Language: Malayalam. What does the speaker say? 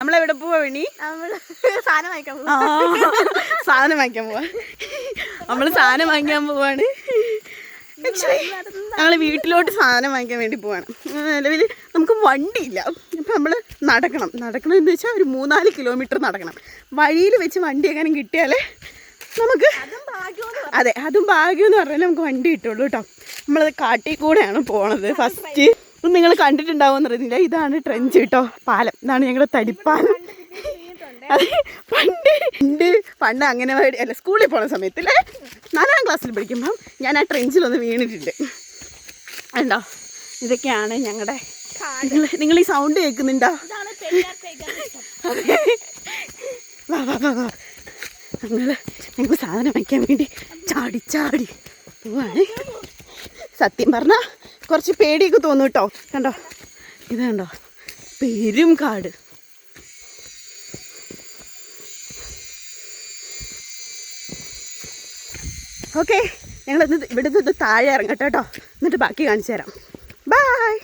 നമ്മളെവിടെ പോവാ വേണി? സാധനം വാങ്ങിക്കാൻ പോവാ. നമ്മള് സാധനം വാങ്ങിക്കാൻ പോവാണ്. ഞങ്ങൾ വീട്ടിലോട്ട് സാധനം വാങ്ങിക്കാൻ വേണ്ടി പോവാണ്. നിലവിൽ നമുക്ക് വണ്ടിയില്ല. അപ്പം നമ്മൾ നടക്കണം എന്ന് വെച്ചാൽ ഒരു 3-4 കിലോമീറ്റർ നടക്കണം. വഴിയിൽ വെച്ച് വണ്ടി എങ്ങനെ കിട്ടിയാലേ നമുക്ക്, അതെ അതും ഭാഗ്യം എന്ന് പറഞ്ഞാൽ നമുക്ക് വണ്ടി കിട്ടുള്ളൂ കേട്ടോ. നമ്മളത് കാട്ടിൽ കൂടെയാണ് പോണത്. ഫസ്റ്റ് നിങ്ങൾ കണ്ടിട്ടുണ്ടാവുമെന്ന് അറിയുന്നില്ല, ഇതാണ് ട്രെഞ്ച് കേട്ടോ, പാലം. ഇതാണ് ഞങ്ങളുടെ തടിപ്പാലം. അതെ, പണ്ട് അംഗനവാടി അല്ല സ്കൂളിൽ പോണ സമയത്തില്ലേ 4ാം ക്ലാസ്സിൽ പഠിക്കുമ്പം ഞാൻ ആ ട്രെഞ്ചിലൊന്ന് വീണിട്ടുണ്ട്. ഉണ്ടോ? ഇതൊക്കെയാണ് ഞങ്ങളുടെ, നിങ്ങൾ ഈ സൗണ്ട് കേൾക്കുന്നുണ്ടോ? ഞങ്ങൾ സാധനം വയ്ക്കാൻ വേണ്ടി ചാടി പോവാണ്. സത്യം പറഞ്ഞാൽ കുറച്ച് പേടിയൊക്കെ തോന്നും കേട്ടോ. കണ്ടോ, ഇത് കണ്ടോ, പെരും കാട്. ഓക്കെ, ഞങ്ങൾ ഇവിടെ നിന്ന് താഴെ ഇറങ്ങട്ടെ കേട്ടോ, എന്നിട്ട് ബാക്കി കാണിച്ചു തരാം. ബൈ.